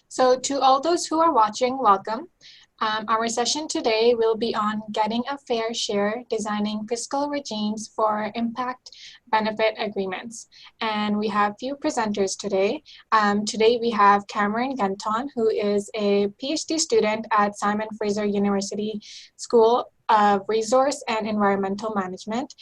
So to all those who are watching, welcome. Our session today will be on getting a fair share, designing fiscal regimes for impact benefit agreements. And we have few presenters today. Today we have Cameron Genton, who is a PhD student at Simon Fraser University School of Resource and Environmental Management.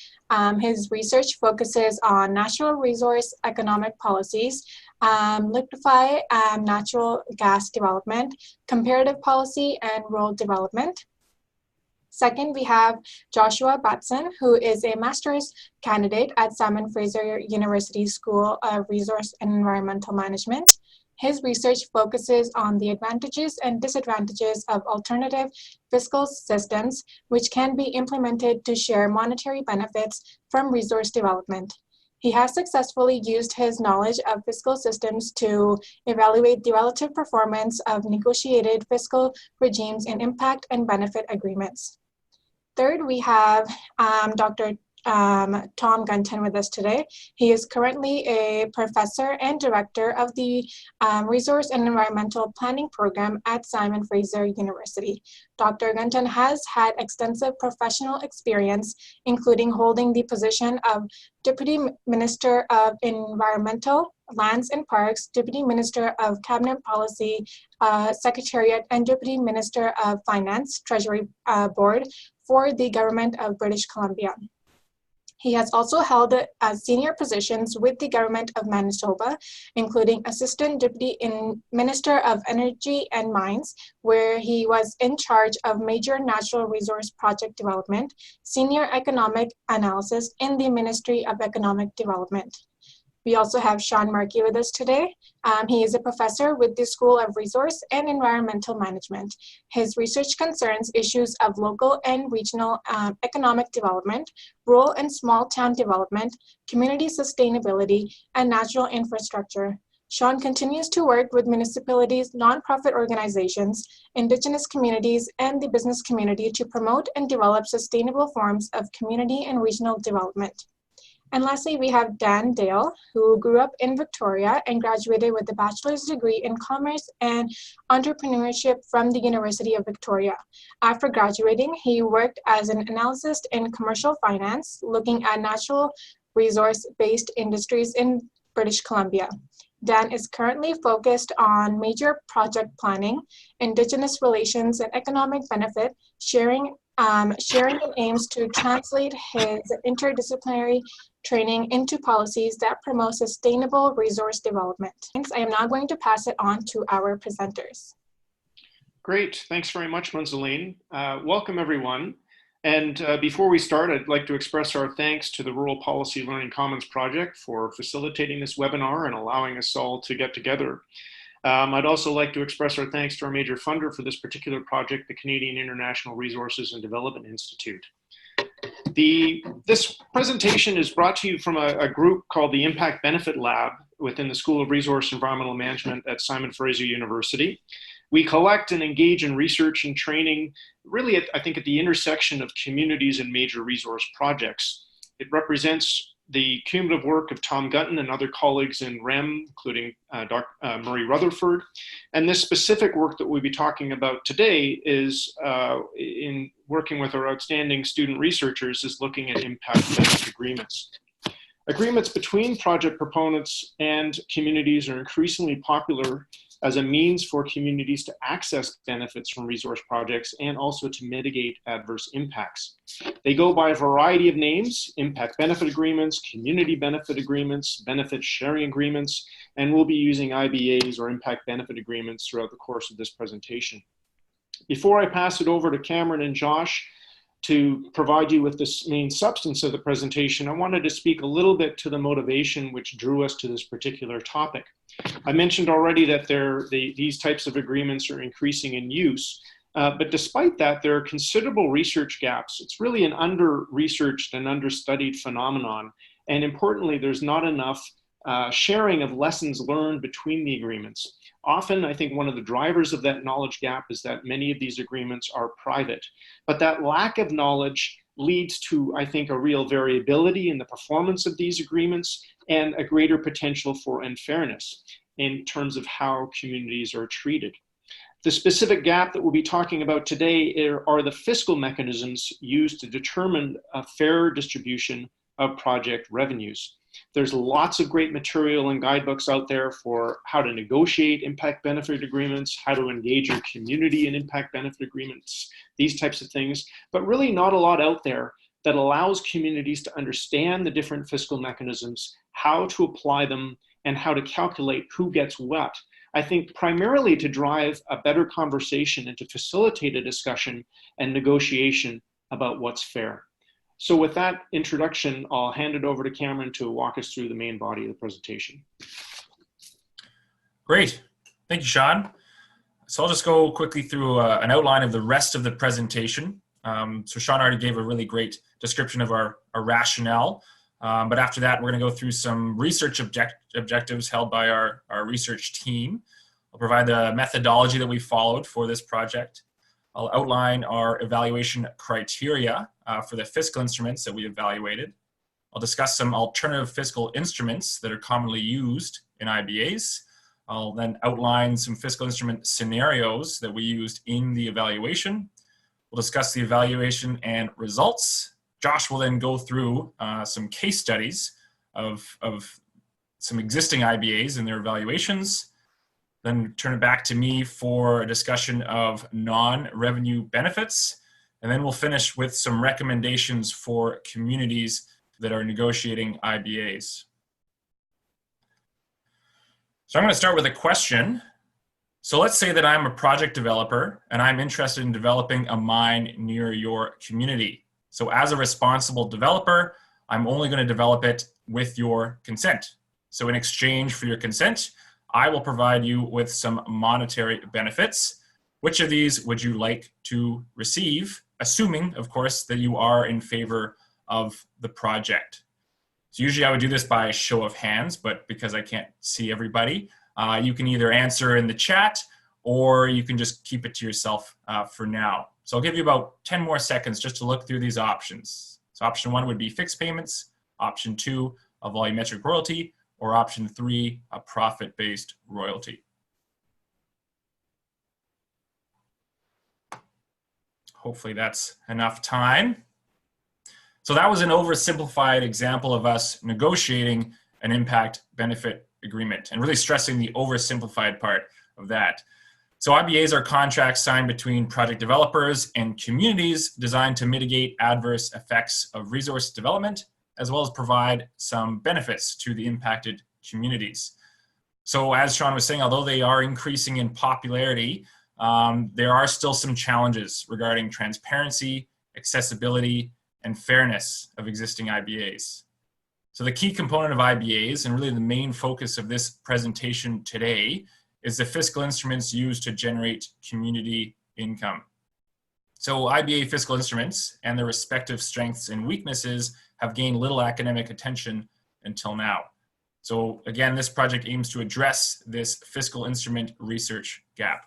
His research focuses on natural resource economic policies, liquefy natural gas development, comparative policy, and rural development. Second, we have Joshua Batson, who is a master's candidate at Simon Fraser University School of Resource and Environmental Management. His research focuses on the advantages and disadvantages of alternative fiscal systems, which can be implemented to share monetary benefits from resource development. He has successfully used his knowledge of fiscal systems to evaluate the relative performance of negotiated fiscal regimes in impact and benefit agreements. Third, we have Dr. Tom Gunton with us today. He is currently a professor and director of the Resource and Environmental Planning Program at Simon Fraser University. Dr. Gunton has had extensive professional experience, including holding the position of Deputy Minister of Environmental, Lands and Parks, Deputy Minister of Cabinet Policy, Secretariat, and Deputy Minister of Finance, Treasury Board for the Government of British Columbia. He has also held senior positions with the Government of Manitoba, including Assistant Deputy Minister of Energy and Mines, where he was in charge of major natural resource project development, Senior Economic Analysis in the Ministry of Economic Development. We also have Sean Markey with us today. He is a professor with the School of Resource and Environmental Management. His research concerns issues of local and regional economic development, rural and small town development, community sustainability, and natural infrastructure. Sean continues to work with municipalities, nonprofit organizations, Indigenous communities, and the business community to promote and develop sustainable forms of community and regional development. And lastly, we have Dan Dale, who grew up in Victoria and graduated with a bachelor's degree in commerce and entrepreneurship from the University of Victoria. After graduating, he worked as an analyst in commercial finance, looking at natural resource-based industries in British Columbia. Dan is currently focused on major project planning, Indigenous relations, and economic benefit sharing and aims to translate his interdisciplinary training into policies that promote sustainable resource development. Thanks. I am now going to pass it on to our presenters. Great. Thanks very much, Munzaline. Welcome, everyone. And before we start, I'd like to express our thanks to the Rural Policy Learning Commons Project for facilitating this webinar and allowing us all to get together. I'd also like to express our thanks to our major funder for this particular project, the Canadian International Resources and Development Institute. This presentation is brought to you from a group called the Impact Benefit Lab within the School of Resource and Environmental Management at Simon Fraser University. We collect and engage in research and training, really, I think, at the intersection of communities and major resource projects. It represents the cumulative work of Tom Gunton and other colleagues in REM, including Dr. Murray Rutherford. And this specific work that we'll be talking about today is in working with our outstanding student researchers is looking at impact-based agreements. Agreements between project proponents and communities are increasingly popular as a means for communities to access benefits from resource projects and also to mitigate adverse impacts. They go by a variety of names: impact benefit agreements, community benefit agreements, benefit sharing agreements, and we'll be using IBAs or impact benefit agreements throughout the course of this presentation. Before I pass it over to Cameron and Josh to provide you with the main substance of the presentation, I wanted to speak a little bit to the motivation which drew us to this particular topic. I mentioned already that these types of agreements are increasing in use, but despite that, there are considerable research gaps. It's really an under-researched and under-studied phenomenon, and importantly, there's not enough sharing of lessons learned between the agreements. Often, I think one of the drivers of that knowledge gap is that many of these agreements are private, but that lack of knowledge leads to, I think, a real variability in the performance of these agreements and a greater potential for unfairness. in terms of how communities are treated. The specific gap that we'll be talking about today are the fiscal mechanisms used to determine a fair distribution of project revenues. There's lots of great material and guidebooks out there for how to negotiate impact benefit agreements, how to engage your community in impact benefit agreements, these types of things, but really not a lot out there that allows communities to understand the different fiscal mechanisms, how to apply them, and how to calculate who gets what. I think primarily to drive a better conversation and to facilitate a discussion and negotiation about what's fair. So with that introduction, I'll hand it over to Cameron to walk us through the main body of the presentation. Great. Thank you, Sean. So I'll just go quickly through an outline of the rest of the presentation. So Sean already gave a really great description of our rationale. But after that, we're going to go through some research objectives held by our research team. I'll provide the methodology that we followed for this project. I'll outline our evaluation criteria for the fiscal instruments that we evaluated. I'll discuss some alternative fiscal instruments that are commonly used in IBAs. I'll then outline some fiscal instrument scenarios that we used in the evaluation. We'll discuss the evaluation and results. Josh will then go through some case studies of some existing IBAs and their evaluations. Then turn it back to me for a discussion of non-revenue benefits. And then we'll finish with some recommendations for communities that are negotiating IBAs. So I'm going to start with a question. So let's say that I'm a project developer and I'm interested in developing a mine near your community. So as a responsible developer, I'm only going to develop it with your consent. So in exchange for your consent, I will provide you with some monetary benefits. Which of these would you like to receive, assuming, of course, that you are in favor of the project? So usually I would do this by show of hands, but because I can't see everybody, you can either answer in the chat or you can just keep it to yourself for now. So I'll give you about 10 more seconds just to look through these options. So option 1 would be fixed payments, option 2, a volumetric royalty, or option 3, a profit-based royalty. Hopefully that's enough time. So that was an oversimplified example of us negotiating an impact benefit agreement and really stressing the oversimplified part of that. So IBAs are contracts signed between project developers and communities designed to mitigate adverse effects of resource development, as well as provide some benefits to the impacted communities. So as Sean was saying, although they are increasing in popularity, there are still some challenges regarding transparency, accessibility, and fairness of existing IBAs. So the key component of IBAs, and really the main focus of this presentation today, is the fiscal instruments used to generate community income. So IBA fiscal instruments and their respective strengths and weaknesses have gained little academic attention until now. So again, this project aims to address this fiscal instrument research gap.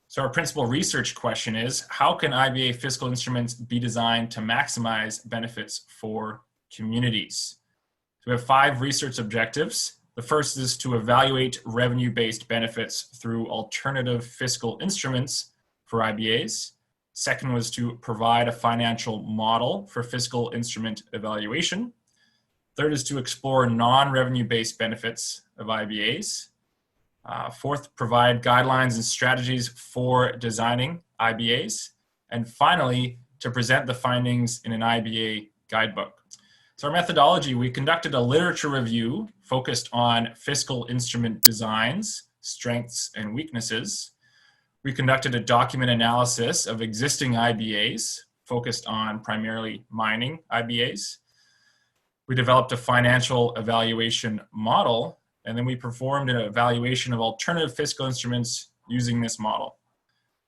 So our principal research question is, how can IBA fiscal instruments be designed to maximize benefits for communities? So we have 5 research objectives. The first is to evaluate revenue-based benefits through alternative fiscal instruments for IBAs. Second was to provide a financial model for fiscal instrument evaluation. Third is to explore non-revenue-based benefits of IBAs. Fourth, provide guidelines and strategies for designing IBAs. And finally, to present the findings in an IBA guidebook. So our methodology, we conducted a literature review focused on fiscal instrument designs, strengths, and weaknesses. We conducted a document analysis of existing IBAs focused on primarily mining IBAs. We developed a financial evaluation model, and then we performed an evaluation of alternative fiscal instruments using this model.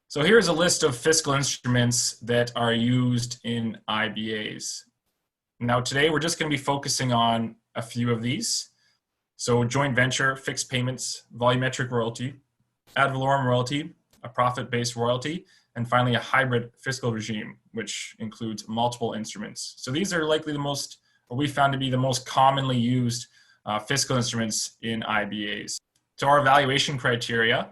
So here's a list of fiscal instruments that are used in IBAs. Now today we're just going to be focusing on a few of these. So joint venture, fixed payments, volumetric royalty, ad valorem royalty, a profit-based royalty, and finally a hybrid fiscal regime, which includes multiple instruments. So these are likely the most, what we found to be the most commonly used fiscal instruments in IBAs. So our evaluation criteria.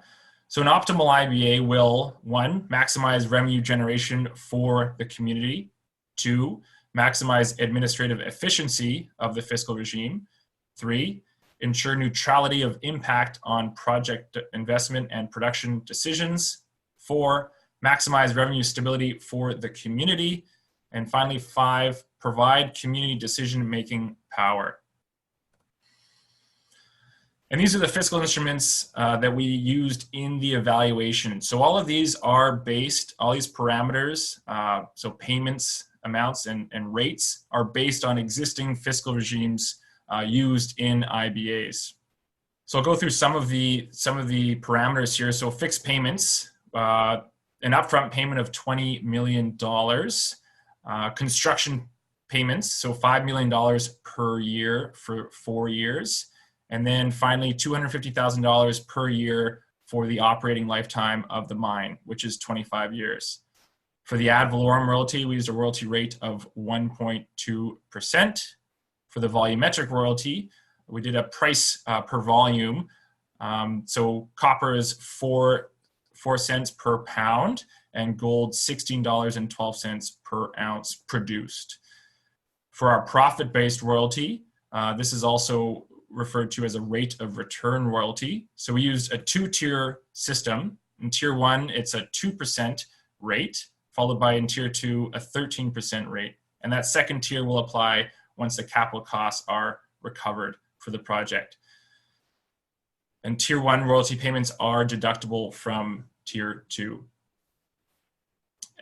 So an optimal IBA will, 1, maximize revenue generation for the community. 2, maximize administrative efficiency of the fiscal regime. 3, ensure neutrality of impact on project investment and production decisions. 4, maximize revenue stability for the community. And finally, 5, provide community decision-making power. And these are the fiscal instruments that we used in the evaluation. So all of these are based, all these parameters, so payments, amounts, and rates are based on existing fiscal regimes used in IBAs. So I'll go through some of the parameters here. So fixed payments, an upfront payment of $20 million, construction payments, so $5 million per year for 4 years. And then finally, $250,000 per year for the operating lifetime of the mine, which is 25 years. For the ad valorem royalty, we used a royalty rate of 1.2%. For the volumetric royalty, we did a price per volume. So copper is 4 cents per pound and gold $16.12 per ounce produced. For our profit-based royalty, this is also referred to as a rate of return royalty. So we used a 2-tier system. In tier 1, it's a 2% rate, followed by in tier 2, a 13% rate. And that second tier will apply once the capital costs are recovered for the project. And tier 1 royalty payments are deductible from tier 2.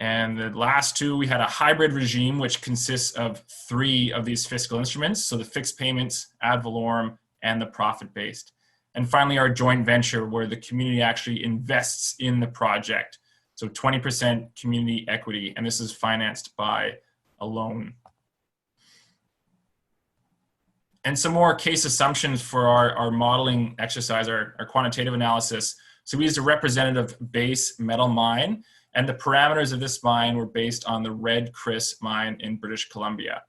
And the last two, we had a hybrid regime, which consists of 3 of these fiscal instruments. So the fixed payments, ad valorem, and the profit-based. And finally, our joint venture, where the community actually invests in the project. So 20% community equity, and this is financed by a loan. And some more case assumptions for our modeling exercise, our quantitative analysis. So we used a representative base metal mine, and the parameters of this mine were based on the Red Chris mine in British Columbia.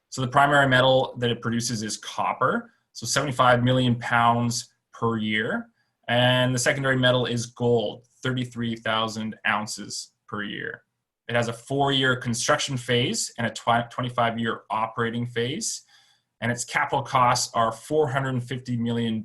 So the primary metal that it produces is copper, so 75 million pounds per year. And the secondary metal is gold, 33,000 ounces per year. It has a 4-year construction phase and a 25-year operating phase. And its capital costs are $450 million.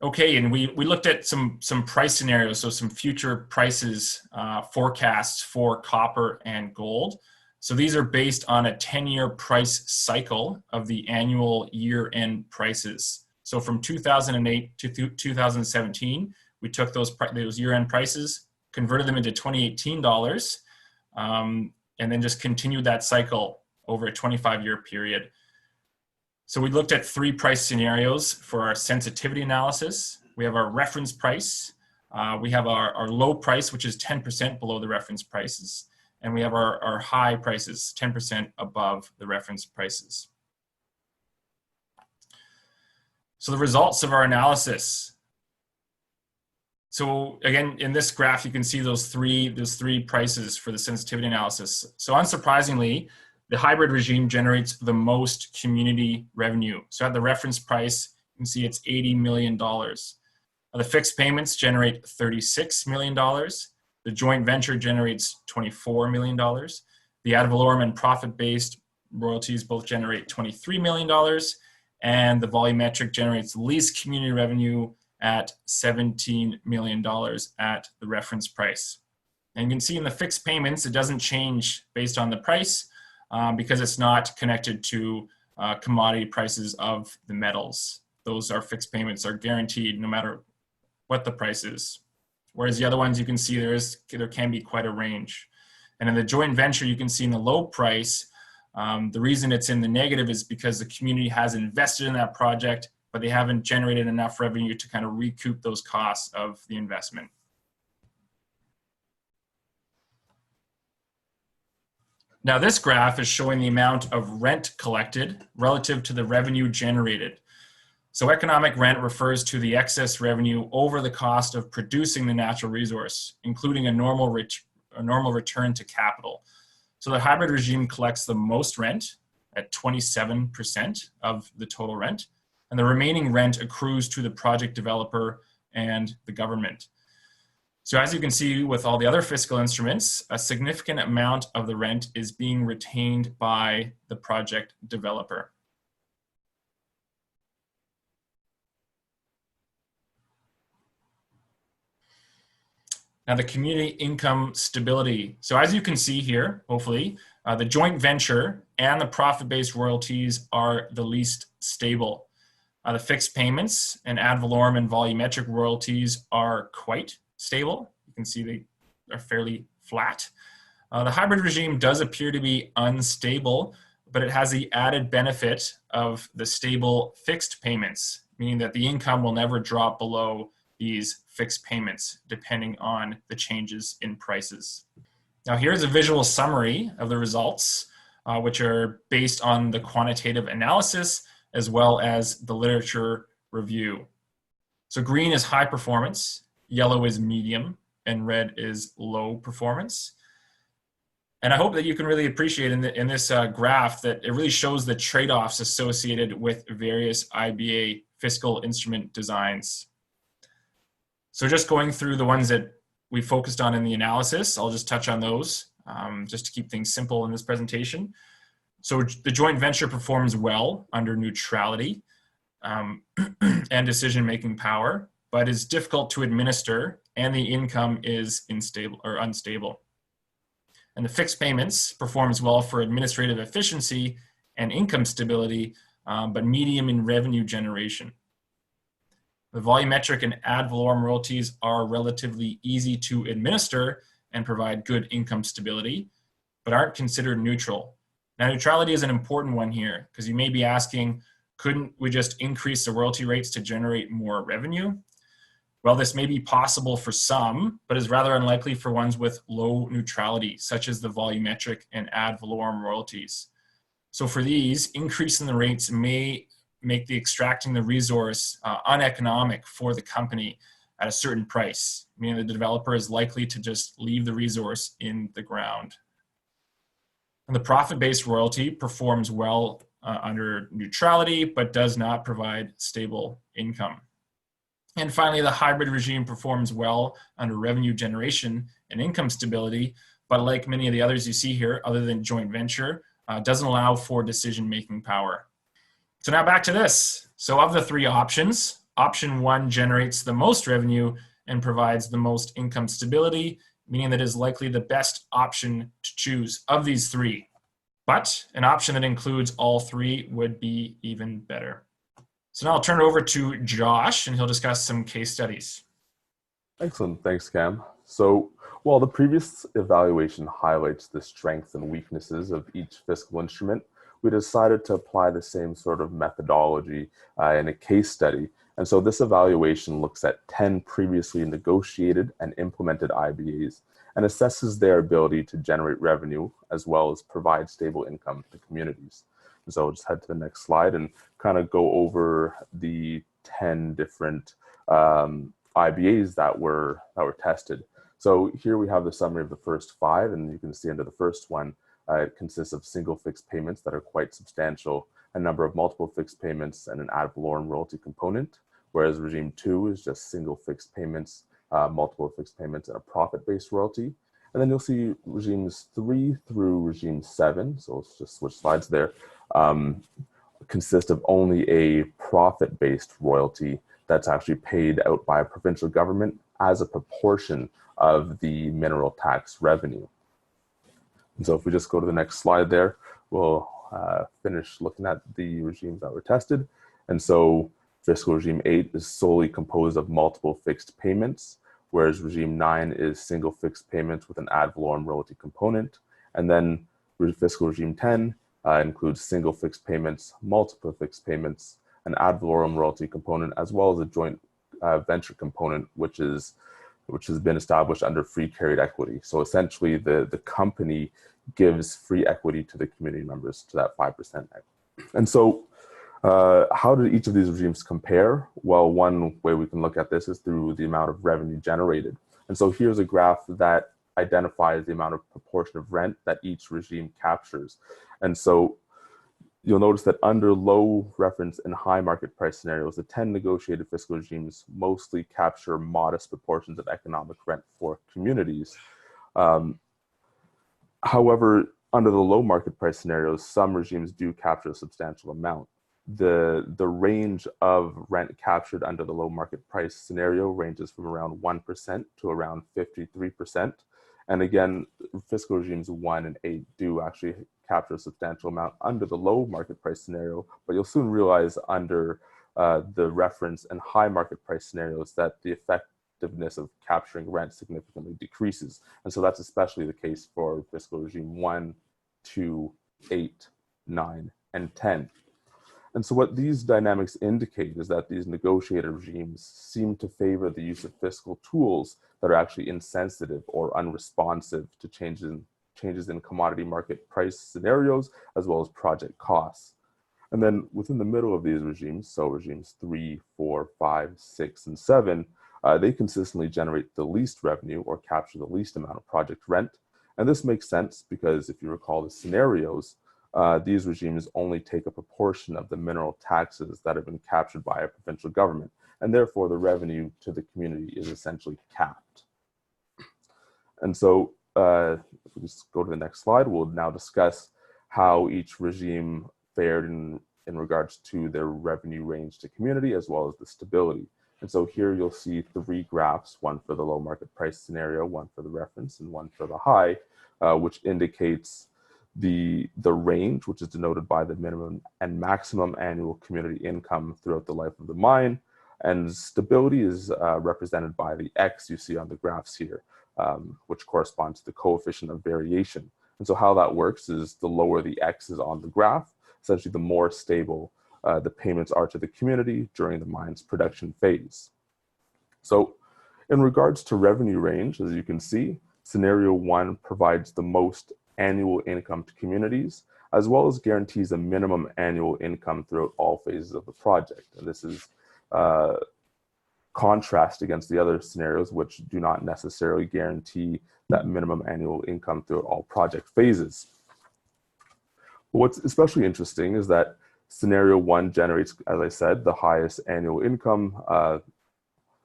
Okay, and we looked at some price scenarios, so some future prices forecasts for copper and gold. So these are based on a 10-year price cycle of the annual year-end prices. So from 2008 to 2017, we took those year-end prices, converted them into 2018 dollars, and then just continued that cycle over a 25-year period. So we looked at 3 price scenarios for our sensitivity analysis. We have our reference price. We have our low price, which is 10% below the reference prices. And we have our high prices, 10% above the reference prices. So the results of our analysis. So again, in this graph, you can see those three prices for the sensitivity analysis. So unsurprisingly, the hybrid regime generates the most community revenue. So at the reference price, you can see it's $80 million. The fixed payments generate $36 million. The joint venture generates $24 million. The ad valorem and profit-based royalties both generate $23 million. And the volumetric generates the least community revenue at $17 million at the reference price. And you can see in the fixed payments, it doesn't change based on the price, because it's not connected to commodity prices of the metals. Those are fixed payments, are guaranteed no matter what the price is. Whereas the other ones, you can see there can be quite a range. And in the joint venture, you can see in the low price, the reason it's in the negative is because the community has invested in that project, but they haven't generated enough revenue to kind of recoup those costs of the investment. Now this graph is showing the amount of rent collected relative to the revenue generated. So economic rent refers to the excess revenue over the cost of producing the natural resource, including a normal return to capital. So the hybrid regime collects the most rent at 27% of the total rent. and the remaining rent accrues to the project developer and the government. So as you can see with all the other fiscal instruments, a significant amount of the rent is being retained by the project developer. Now the community income stability. So as you can see here, hopefully, the joint venture and the profit-based royalties are the least stable. The fixed payments and ad valorem and volumetric royalties are quite stable. You can see they are fairly flat. The hybrid regime does appear to be unstable, but it has the added benefit of the stable fixed payments, meaning that the income will never drop below these fixed payments depending on the changes in prices. Now here's a visual summary of the results, which are based on the quantitative analysis as well as the literature review. So green is high performance, yellow is medium, and red is low performance. And I hope that you can really appreciate in this graph that it really shows the trade-offs associated with various IBA fiscal instrument designs. So just going through the ones that we focused on in the analysis, I'll just touch on those just to keep things simple in this presentation. So the joint venture performs well under neutrality and decision-making power, but is difficult to administer, and the income is unstable. And the fixed payments performs well for administrative efficiency and income stability, but medium in revenue generation. The volumetric and ad valorem royalties are relatively easy to administer and provide good income stability, but aren't considered neutral. Now, neutrality is an important one here because you may be asking, couldn't we just increase the royalty rates to generate more revenue? Well, this may be possible for some, but is rather unlikely for ones with low neutrality, such as the volumetric and ad valorem royalties. So for these, increasing the rates may make the extracting the resource uneconomic for the company at a certain price, meaning the developer is likely to just leave the resource in the ground. And the profit-based royalty performs well under neutrality, but does not provide stable income. And finally, the hybrid regime performs well under revenue generation and income stability, but like many of the others you see here, other than joint venture, doesn't allow for decision-making power. So now back to this. So of the three options, option one generates the most revenue and provides the most income stability, meaning that it is likely the best option to choose of these three. But an option that includes all three would be even better. So now I'll turn it over to Josh, and he'll discuss some case studies. Excellent. Thanks, Cam. So while the previous evaluation highlights the strengths and weaknesses of each fiscal instrument, we decided to apply the same sort of methodology in a case study. And so this evaluation looks at 10 previously negotiated and implemented IBAs and assesses their ability to generate revenue as well as provide stable income to communities. And so I'll just head to the next slide and kind of go over the 10 different IBAs that were tested. So here we have the summary of the first 5, and you can see under the first one, it consists of single fixed payments that are quite substantial, a number of multiple fixed payments, and an ad valorem royalty component, whereas regime 2 is just single fixed payments, multiple fixed payments, and a profit-based royalty. And then you'll see regimes 3 through regime 7, so let's just switch slides there, consist of only a profit-based royalty that's actually paid out by a provincial government as a proportion of the mineral tax revenue. And so if we just go to the next slide there, we'll finish looking at the regimes that were tested. And so fiscal regime 8 is solely composed of multiple fixed payments, whereas regime 9 is single fixed payments with an ad valorem royalty component. And then fiscal regime 10 includes single fixed payments, multiple fixed payments, an ad valorem royalty component, as well as a joint venture component, which has been established under free carried equity. So essentially the company gives free equity to the community members to that 5%. And so how do each of these regimes compare? Well, one way we can look at this is through the amount of revenue generated. And so here's a graph that identifies the amount of proportion of rent that each regime captures. And so you'll notice that under low reference and high market price scenarios, the 10 negotiated fiscal regimes mostly capture modest proportions of economic rent for communities. However, under the low market price scenarios, some regimes do capture a substantial amount. The range of rent captured under the low market price scenario ranges from around 1% to around 53%. And again, fiscal regimes 1 and 8 do actually capture a substantial amount under the low market price scenario, but you'll soon realize under the reference and high market price scenarios that the effectiveness of capturing rent significantly decreases. And so that's especially the case for fiscal regime 1, 2, 8, 9, and 10. And so what these dynamics indicate is that these negotiated regimes seem to favor the use of fiscal tools that are actually insensitive or unresponsive to changes in commodity market price scenarios, as well as project costs. And then within the middle of these regimes, so regimes 3, 4, 5, 6, and 7, they consistently generate the least revenue or capture the least amount of project rent. And this makes sense because if you recall the scenarios, these regimes only take a proportion of the mineral taxes that have been captured by a provincial government, and therefore the revenue to the community is essentially capped. And so if we just go to the next slide, we'll now discuss how each regime fared in regards to their revenue range to community, as well as the stability. And so here you'll see 3 graphs, one for the low market price scenario, one for the reference, and one for the high, which indicates the range, which is denoted by the minimum and maximum annual community income throughout the life of the mine. And stability is represented by the X you see on the graphs here, which corresponds to the coefficient of variation. And so how that works is the lower the X is on the graph, essentially the more stable the payments are to the community during the mine's production phase. So in regards to revenue range, as you can see, scenario 1 provides the most annual income to communities, as well as guarantees a minimum annual income throughout all phases of the project. And this is contrast against the other scenarios, which do not necessarily guarantee that minimum annual income throughout all project phases. But what's especially interesting is that scenario 1 generates, as I said, the highest annual income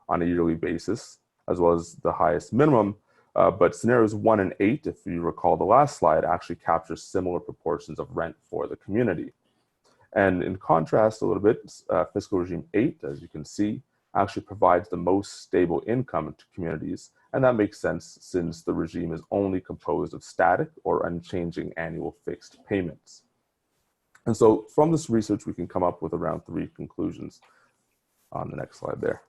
on a yearly basis, as well as the highest minimum. But scenarios 1 and 8, if you recall the last slide, actually capture similar proportions of rent for the community. And in contrast a little bit, fiscal regime 8, as you can see, actually provides the most stable income to communities. And that makes sense since the regime is only composed of static or unchanging annual fixed payments. And so from this research, we can come up with around 3 conclusions on the next slide there.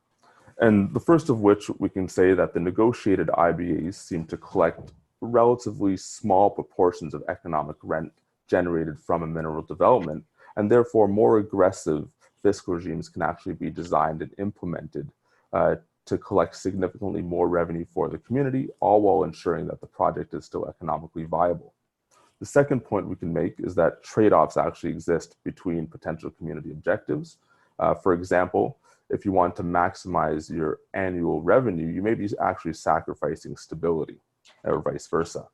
And the first of which, we can say that the negotiated IBAs seem to collect relatively small proportions of economic rent generated from a mineral development, and therefore more aggressive fiscal regimes can actually be designed and implemented to collect significantly more revenue for the community, all while ensuring that the project is still economically viable. The second point we can make is that trade-offs actually exist between potential community objectives. For example, if you want to maximize your annual revenue, you may be actually sacrificing stability, or vice versa.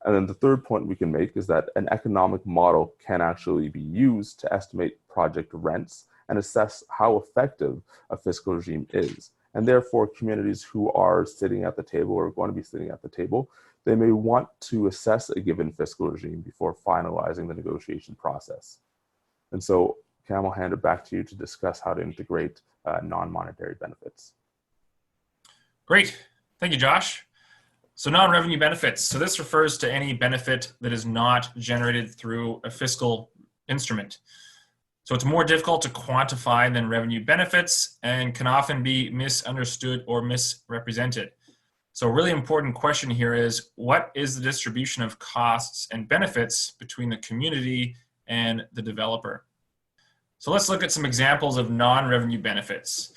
And then the third point we can make is that an economic model can actually be used to estimate project rents and assess how effective a fiscal regime is. And therefore, communities who are sitting at the table or going to be sitting at the table, they may want to assess a given fiscal regime before finalizing the negotiation process. And so, Cam, I'll hand it back to you to discuss how to integrate non-monetary benefits. Great. Thank you, Josh. So non-revenue benefits. So this refers to any benefit that is not generated through a fiscal instrument. So it's more difficult to quantify than revenue benefits and can often be misunderstood or misrepresented. So a really important question here is, what is the distribution of costs and benefits between the community and the developer? So let's look at some examples of non-revenue benefits.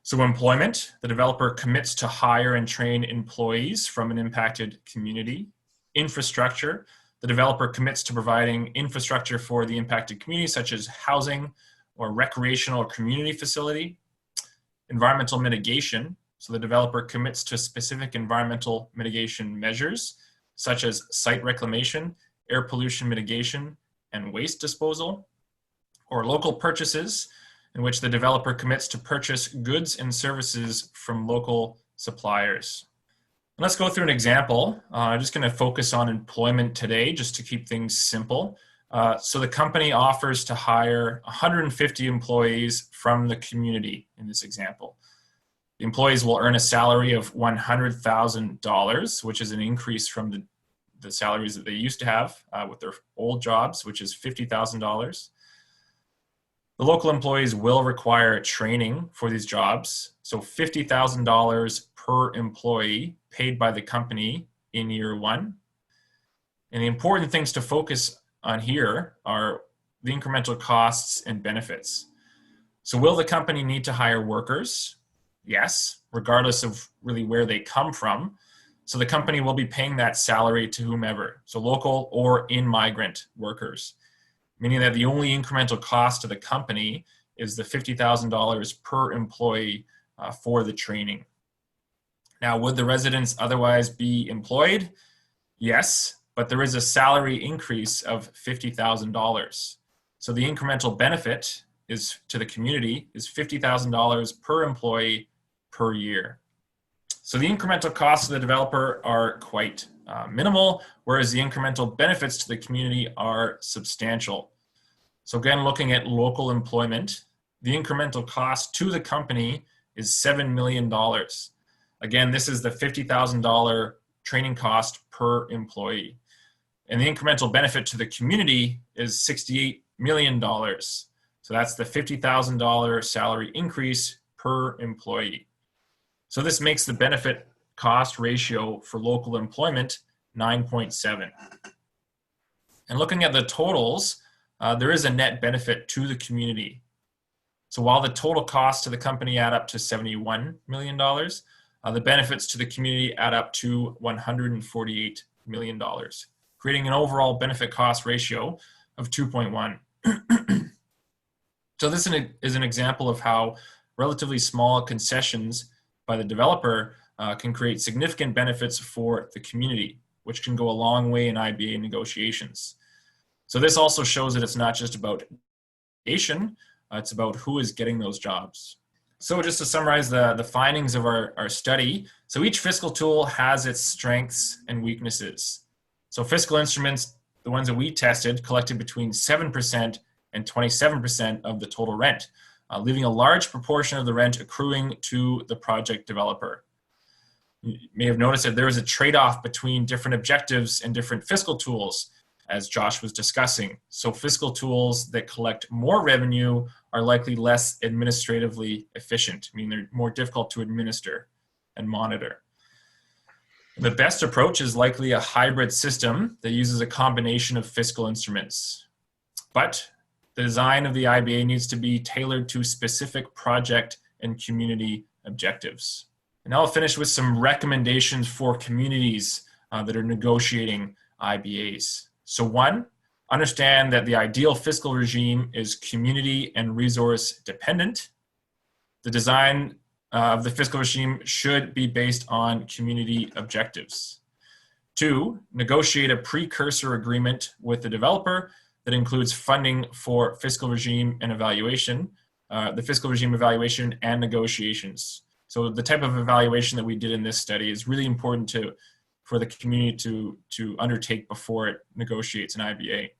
So employment, the developer commits to hire and train employees from an impacted community. Infrastructure, the developer commits to providing infrastructure for the impacted community, such as housing or recreational or community facility. Environmental mitigation, so the developer commits to specific environmental mitigation measures, such as site reclamation, air pollution mitigation, and waste disposal. or local purchases, in which the developer commits to purchase goods and services from local suppliers. Let's go through an example. I'm just going to focus on employment today just to keep things simple. So the company offers to hire 150 employees from the community in this example. The employees will earn a salary of $100,000, which is an increase from the salaries that they used to have with their old jobs, which is $50,000. The local employees will require training for these jobs. So $50,000 per employee paid by the company in year one. And the important things to focus on here are the incremental costs and benefits. So will the company need to hire workers? Yes, regardless of really where they come from. So the company will be paying that salary to whomever, so local or in-migrant workers, meaning that the only incremental cost to the company is the $50,000 per employee for the training. Now, would the residents otherwise be employed? Yes, but there is a salary increase of $50,000. So the incremental benefit is to the community is $50,000 per employee per year. So the incremental costs to the developer are quite minimal, whereas the incremental benefits to the community are substantial. So again, looking at local employment, the incremental cost to the company is $7 million. Again, this is the $50,000 training cost per employee. And the incremental benefit to the community is $68 million. So that's the $50,000 salary increase per employee. So this makes the benefit cost ratio for local employment 9.7. And looking at the totals, there is a net benefit to the community. So while the total costs to the company add up to $71 million, the benefits to the community add up to $148 million, creating an overall benefit cost ratio of 2.1. So this is an example of how relatively small concessions by the developer can create significant benefits for the community, which can go a long way in IBA negotiations. So this also shows that it's not just about negotiation, it's about who is getting those jobs. So just to summarize the findings of our study, so each fiscal tool has its strengths and weaknesses. So fiscal instruments, the ones that we tested, collected between 7% and 27% of the total rent, leaving a large proportion of the rent accruing to the project developer. You may have noticed that there is a trade-off between different objectives and different fiscal tools, as Josh was discussing. So fiscal tools that collect more revenue are likely less administratively efficient, meaning they're more difficult to administer and monitor. The best approach is likely a hybrid system that uses a combination of fiscal instruments. But the design of the IBA needs to be tailored to specific project and community objectives. And I'll finish with some recommendations for communities that are negotiating IBAs. So one, understand that the ideal fiscal regime is community and resource dependent. The design of the fiscal regime should be based on community objectives. Two, negotiate a precursor agreement with the developer that includes funding for fiscal regime and evaluation, the fiscal regime evaluation and negotiations. So the type of evaluation that we did in this study is really important for the community to undertake before it negotiates an IBA.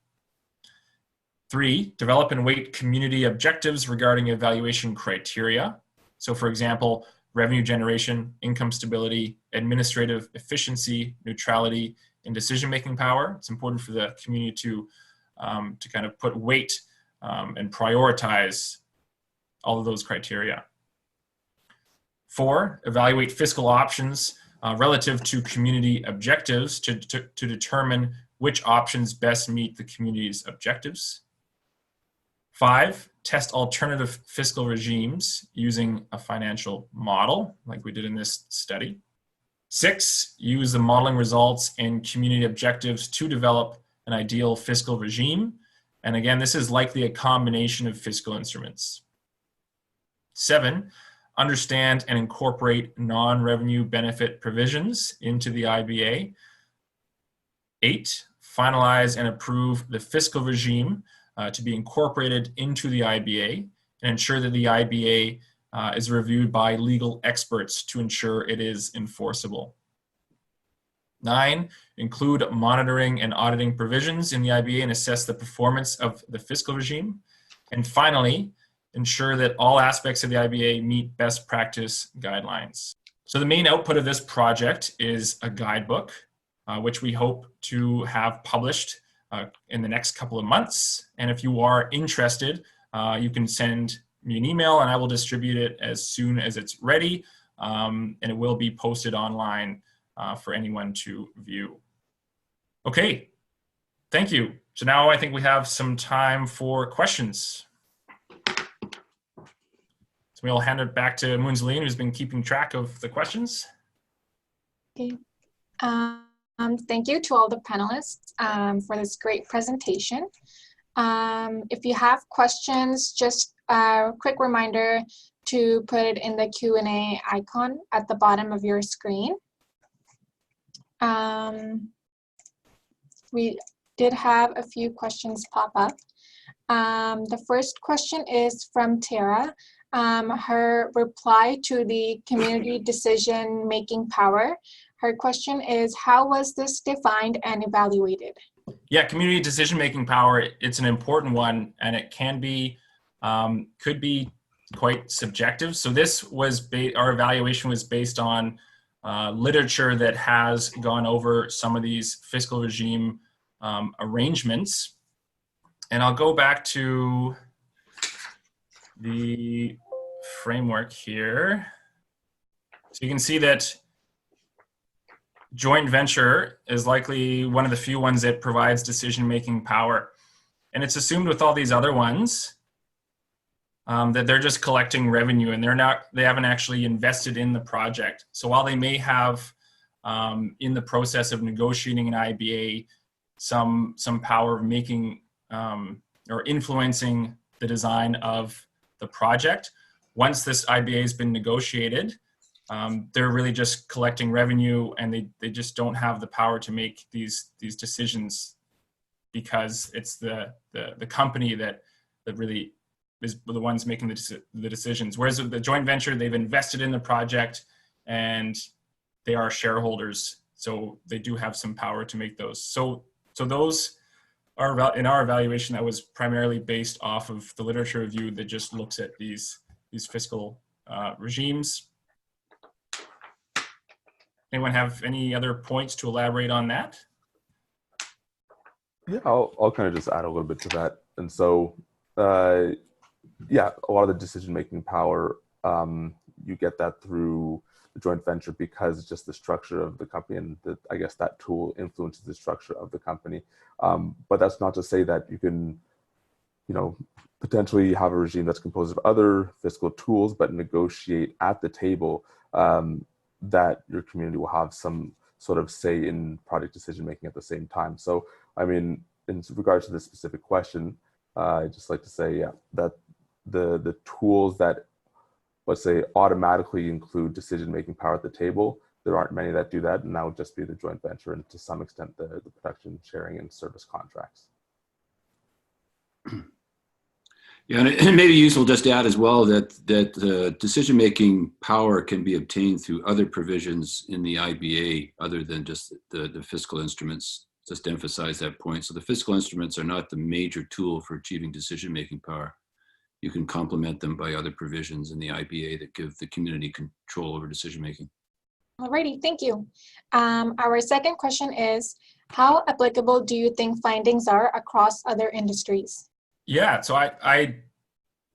Three, develop and weight community objectives regarding evaluation criteria. So for example, revenue generation, income stability, administrative efficiency, neutrality, and decision-making power. It's important for the community to kind of put weight and prioritize all of those criteria. Four, evaluate fiscal options relative to community objectives to determine which options best meet the community's objectives. Five, test alternative fiscal regimes using a financial model, like we did in this study. Six, use the modeling results and community objectives to develop an ideal fiscal regime. And again, this is likely a combination of fiscal instruments. Seven, understand and incorporate non-revenue benefit provisions into the IBA. Eight, finalize and approve the fiscal regime to be incorporated into the IBA, and ensure that the IBA is reviewed by legal experts to ensure it is enforceable. 9, include monitoring and auditing provisions in the IBA and assess the performance of the fiscal regime. And finally, ensure that all aspects of the IBA meet best practice guidelines. So the main output of this project is a guidebook, which we hope to have published in the next couple of months. And if you are interested, you can send me an email and I will distribute it as soon as it's ready. And it will be posted online for anyone to view. Okay, thank you. So now I think we have some time for questions. So we'll hand it back to Moonzaleen, who's been keeping track of the questions. Okay. Thank you to all the panelists for this great presentation. If you have questions, just a quick reminder to put it in the Q&A icon at the bottom of your screen. We did have a few questions pop up. The first question is from Tara. Her reply to the community decision-making power. Her question is, how was this defined and evaluated? Yeah, community decision-making power, it's an important one, and it can be, could be quite subjective. So this was, our evaluation was based on literature that has gone over some of these fiscal regime arrangements. And I'll go back to the framework here. So you can see that joint venture is likely one of the few ones that provides decision-making power. And it's assumed with all these other ones that they're just collecting revenue and they haven't actually invested in the project. So while they may have in the process of negotiating an IBA some power of making or influencing the design of the project, once this IBA has been negotiated, they're really just collecting revenue, and they just don't have the power to make these decisions, because it's the company that really is the ones making the decisions. Whereas with the joint venture, they've invested in the project and they are shareholders, so they do have some power to make those. So those are, in our evaluation, that was primarily based off of the literature review that just looks at these fiscal regimes. Anyone have any other points to elaborate on that? Yeah, I'll kind of just add a little bit to that. And so, yeah, a lot of the decision-making power, you get that through the joint venture because it's just the structure of the company, and I guess that tool influences the structure of the company. But that's not to say that you can, potentially have a regime that's composed of other fiscal tools, but negotiate at the table that your community will have some sort of say in project decision-making at the same time. So, I mean, in regards to this specific question, I'd just like to say, yeah, that the tools that, let's say, automatically include decision-making power at the table, there aren't many that do that, and that would just be the joint venture and to some extent the production sharing and service contracts. Yeah, and it may be useful just to add as well that decision-making power can be obtained through other provisions in the IBA other than just the fiscal instruments, just to emphasize that point. So the fiscal instruments are not the major tool for achieving decision-making power. You can complement them by other provisions in the IBA that give the community control over decision-making. Alrighty, thank you. Our second question is, how applicable do you think findings are across other industries? Yeah, so I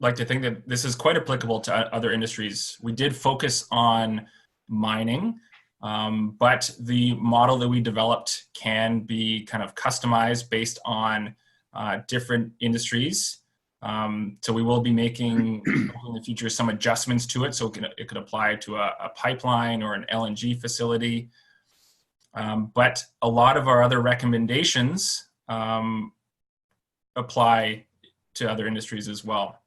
like to think that this is quite applicable to other industries. We did focus on mining, but the model that we developed can be kind of customized based on different industries. So we will be making in the future some adjustments to it, so it could apply to a pipeline or an LNG facility. But a lot of our other recommendations apply to other industries as well.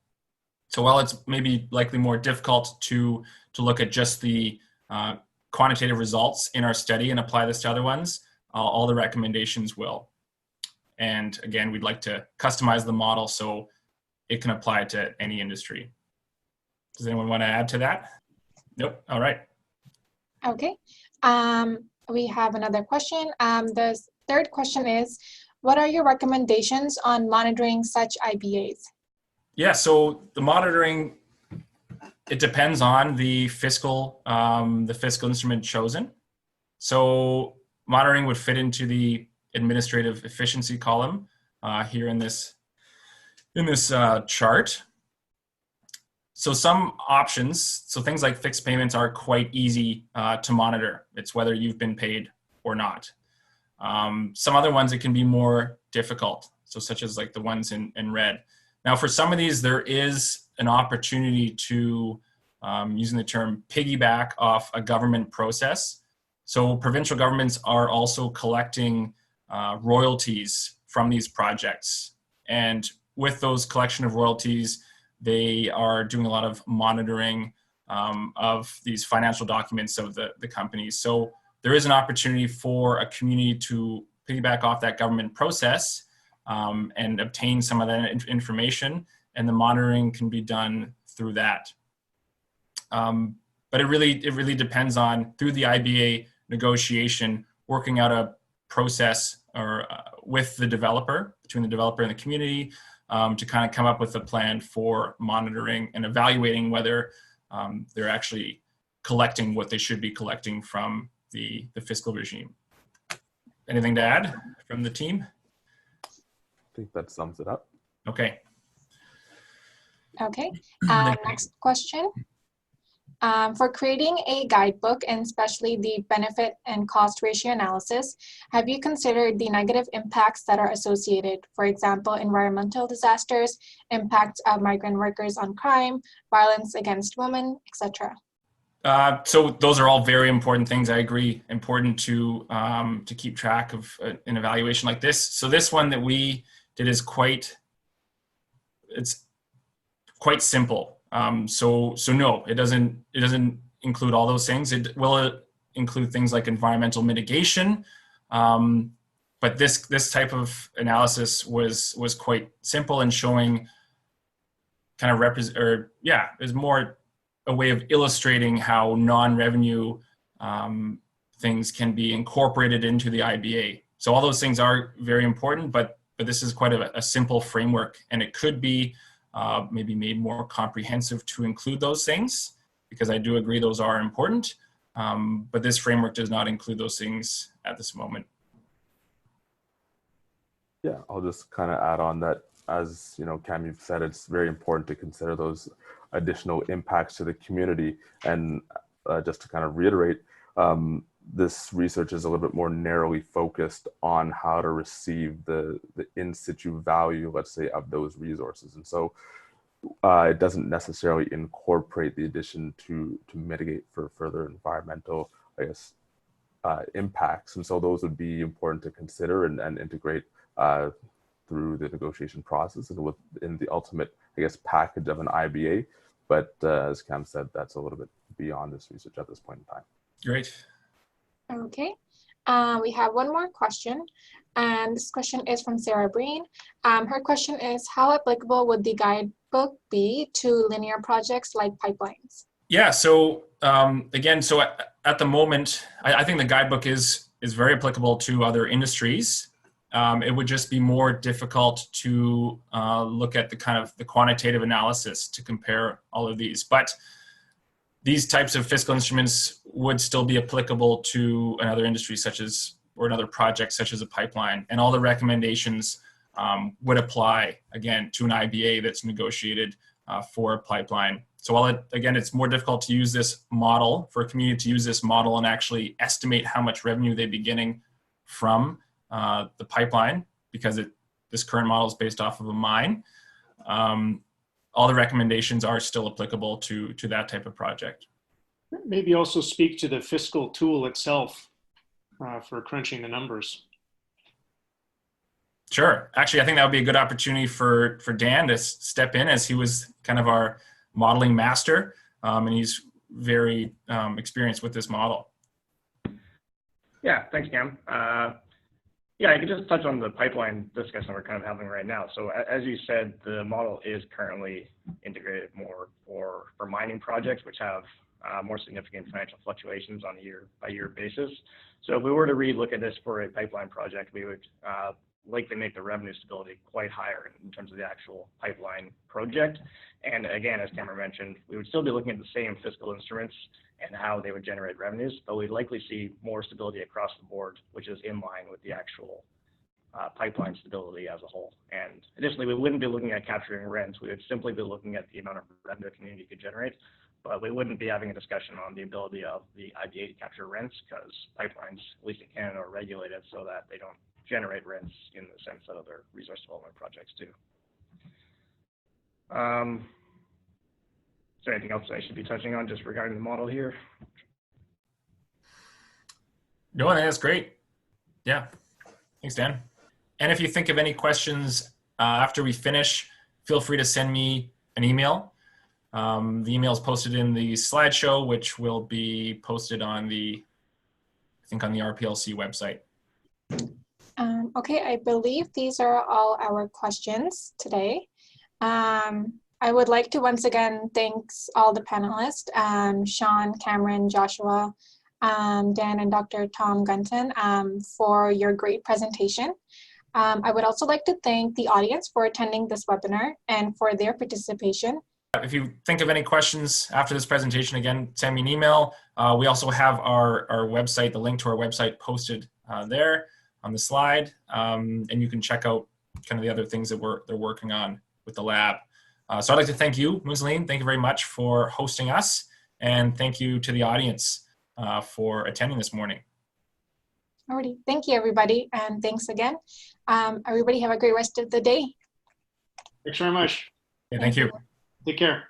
So while it's maybe likely more difficult to look at just the quantitative results in our study and apply this to other ones, all the recommendations will. And again, we'd like to customize the model so it can apply to any industry. Does anyone want to add to that? Nope. All right. Okay. We have another question. The third question is, what are your recommendations on monitoring such IBAs? Yeah, so the monitoring, it depends on the fiscal instrument chosen. So monitoring would fit into the administrative efficiency column here in this chart. So some options, so things like fixed payments are quite easy to monitor. It's whether you've been paid or not. Some other ones, it can be more difficult. So such as like the ones in red. Now for some of these, there is an opportunity to, using the term, piggyback off a government process. So provincial governments are also collecting royalties from these projects. And with those collection of royalties, they are doing a lot of monitoring of these financial documents of the companies. So there is an opportunity for a community to piggyback off that government process and obtain some of that information, and the monitoring can be done through that. But it really depends on, through the IBA negotiation, working out a process or with the developer, between the developer and the community, to kind of come up with a plan for monitoring and evaluating whether they're actually collecting what they should be collecting from the fiscal regime. Anything to add from the team? I think that sums it up. Okay. Okay. Next question. For creating a guidebook, and especially the benefit and cost ratio analysis, have you considered the negative impacts that are associated? For example, environmental disasters, impacts of migrant workers on crime, violence against women, etc. So those are all very important things. I agree, important to keep track of an evaluation like this. So this one that we did is quite simple. So no, it doesn't include all those things. It will include things like environmental mitigation, but this type of analysis was quite simple and showing kind of is more a way of illustrating how non-revenue things can be incorporated into the IBA. So all those things are very important, but this is quite a simple framework, and it could be maybe made more comprehensive to include those things, because I do agree those are important, but this framework does not include those things at this moment. Yeah, I'll just kind of add on that, as you know, Cam, you've said, it's very important to consider those additional impacts to the community. And just to kind of reiterate, this research is a little bit more narrowly focused on how to receive the in situ value, let's say, of those resources. And so it doesn't necessarily incorporate the addition to mitigate for further environmental, I guess, impacts. And so those would be important to consider and integrate through the negotiation process and within the ultimate, I guess, package of an IBA. But as Cam said, that's a little bit beyond this research at this point in time. Great. Okay. We have one more question, and this question is from Sarah Breen. Her question is, how applicable would the guidebook be to linear projects like pipelines? Yeah, so again, so at the moment, I think the guidebook is very applicable to other industries. It would just be more difficult to look at the quantitative analysis to compare all of these. But these types of fiscal instruments would still be applicable to another industry or another project such as a pipeline. And all the recommendations would apply, again, to an IBA that's negotiated for a pipeline. So while it's more difficult to use this model, for a community to use this model and actually estimate how much revenue they'd be getting from the pipeline, because this current model is based off of a mine, all the recommendations are still applicable to that type of project. Maybe also speak to the fiscal tool itself for crunching the numbers. Sure. Actually, I think that would be a good opportunity for Dan to step in, as he was kind of our modeling master, and he's very experienced with this model. Yeah, thanks, Cam. Yeah, I could just touch on the pipeline discussion we're kind of having right now. So as you said, the model is currently integrated more for mining projects, which have more significant financial fluctuations on a year-by-year basis. So if we were to relook at this for a pipeline project, we would likely make the revenue stability quite higher in terms of the actual pipeline project. And again, as Cameron mentioned, we would still be looking at the same fiscal instruments and how they would generate revenues, but we'd likely see more stability across the board, which is in line with the actual pipeline stability as a whole. And additionally, we wouldn't be looking at capturing rents. We would simply be looking at the amount of revenue a community could generate, but we wouldn't be having a discussion on the ability of the IBA to capture rents, because pipelines, at least in Canada, are regulated so that they don't generate rents in the sense that other resource development projects do. Is there anything else I should be touching on just regarding the model here? No, that's great. Yeah, thanks, Dan. And if you think of any questions after we finish, feel free to send me an email. The email is posted in the slideshow, which will be posted on the, I think, on the RPLC website. Okay, I believe these are all our questions today. I would like to once again thank all the panelists, Sean, Cameron, Joshua, Dan, and Dr. Tom Gunton for your great presentation. I would also like to thank the audience for attending this webinar and for their participation. If you think of any questions after this presentation, again, send me an email. We also have our website, the link to our website posted there on the slide, and you can check out kind of the other things that they're working on with the lab. So I'd like to thank you, Muslin. Thank you very much for hosting us, and thank you to the audience for attending this morning. Alrighty, thank you everybody, and thanks again. Everybody have a great rest of the day. Thanks very much. Yeah, thank you. Take care.